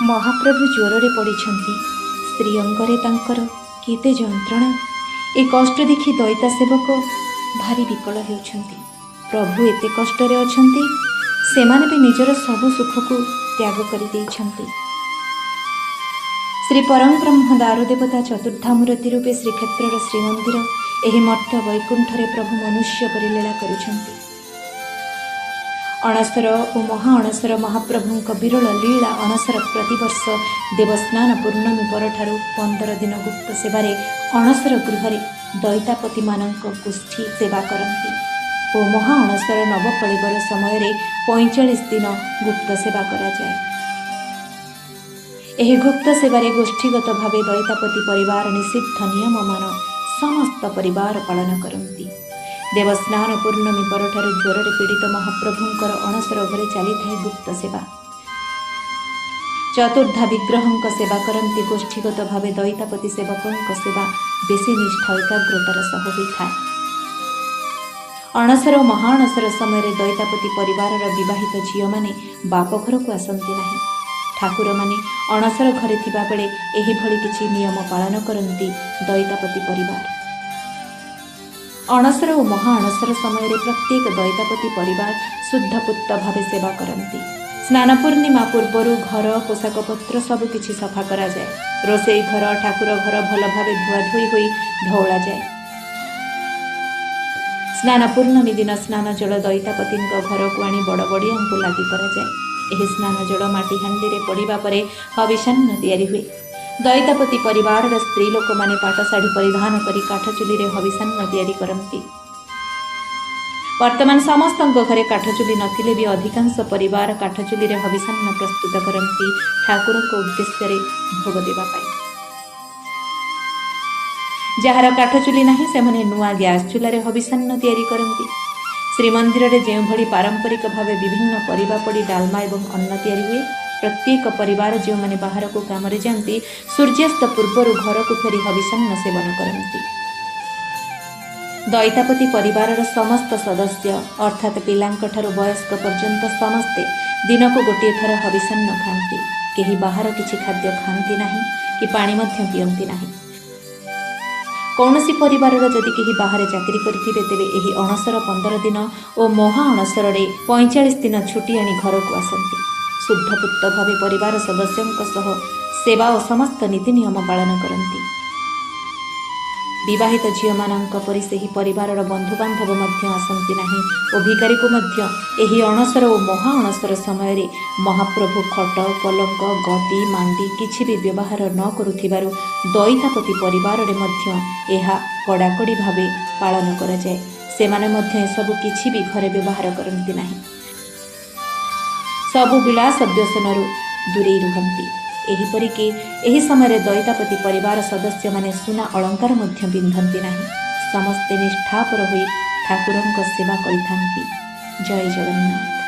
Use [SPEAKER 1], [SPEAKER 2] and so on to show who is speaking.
[SPEAKER 1] महाप्रभु ज्वरे पड़िछन्ति। स्त्री अंगरे तांकर केते जंत्रणा। ए कष्ट देखि दैता सेवक भारी विकल हेउछन्ति। प्रभु एते कष्टरे अछन्ति, सेमाने भी निजर सबु सुख को त्याग करि दैछन्ति। श्री परम ब्रह्म दारुदेवता चतुर्धामूर्ति रूपे श्रीक्षेत्रर श्रीमंदिर एही मर्त्य वैकुंठरे प्रभु मनुष्य परि लीला करुछन्ति। अणसर और महाअणसर महाप्रभुंक विरल लीला अणसर प्रतिवर्ष देवस्नान पूर्णमी परठारु 15 दिन गुप्त सेवारे अणसर गृहरे दैतापति मानक गोष्ठी सेवा करती और महाअणसर नवकलेबर समय 45 दिन गुप्त सेवा करा जाए। एही गुप्त सेवारे गोष्ठीगत भावे दैतापति परिवार निषिद्ध नियम मान समस्त परिवार पालन करती। देवस्नान पूर्णमी परठारु ज्वरे पीड़ित महाप्रभुंकर अणसर घरे चली थाए गुप्त सेवा। चतुर्धा विग्रहंक सेवा करती गोष्ठीगत भावे दैतापति सेवकंक सेवा बेसी निष्ठा एकाग्रतार सह होइथाए। अणसर और महाअणसर समय दैतापति परिवार विवाहित झील माने बाप घर को आसती नहीं। ठाकुर माने अणसर घरे थिबा बेले एही भली किछि नियम पालन करती दैतापति परिवार। अणसर और महाअणसर समय प्रत्येक दैतापति परिवार शुद्धपुत्त भावे सेवा करती। स्नान पूर्णिमा पूर्वर घर पोशाक पत्र सबकिछि सफा करा जाए। रोषेई घर ठाकुर घर भल भावे धुआधुई होई धौला जाए। स्नान पूर्णमी दिन स्नान जल दैतापति घर को आनी बड़ बड़िया को लागि करा जाए। एही स्नान जल माटी हांडी रे पड़िबा परे हविषान्न तैयारी हुए। दैतापति परिवार स्त्री लोक माने पाट शाढ़ी परिधान करी काठ चुली रे हविषान्न तैयारी करती। वर्तमान समस्त घरे काठ चुली नथिले भी अधिकांश परिवार काठ चुली रे हविषान्न प्रस्तुत करती ठाकुर को उद्देश्य रे भोग देवा पाई। जहार काठ चुली नाही से माने नुआ गैस चूल्हा रे हविषान्न तैयारी करती। श्रीमंदिर रे जेउ भली पारंपरिक भावे विभिन्न परिबा पड़ी डालमा एवं अन्न तैयारी हुए। प्रत्येक परिवार जो माने बाहर को काम रे जाती सूर्यास्त पूर्वर घर को फेरी हविषान्न सेवन करती। दैतापति परिवार समस्त सदस्य अर्थात पिलांक ठारू वयस्क पर्यंत समस्ते दिन को गोटे थर हविषान्न खाती। केही बाहर किछि खाद्य खाती नहीं कि पानी मध्य पियंती नहीं। कौनसी परिवार जदि केही बाहर चाकरी करथिबे तेबे एही अणसर 15 दिन और महाअणसर 45 दिन छुट्टी आनी घर को आसती। शुद्धपुत्त भावे परिवार सदस्यों सह सेवा और समस्त नीति नियम पालन करती। विवाहित झील मानक परि सेही परिवार बंधु बांधव मध्य आसती नहीं और भिकारी को मध्य एही अणसर और महाअणसर समय रे महाप्रभु खट पलंक गदी मांडी किछि भी व्यवहार न करुथिबारु दैतापति परिवार रे मध्य एहा कड़ाकड़ी भावे पालन करा जाए। सेमाने मध्य सबु किछि भी घरे व्यवहार करती नहीं। सबु विलास व्यसनरु दूरे रुहंती। एहीपरिकी एही समय दैतापति परिवार सदस्य माने सुना अलंकार मध्य पिंधंती नहीं। समस्ते निष्ठापर होई ठाकुरंक सेवा करिथांती। जय जगन्नाथ।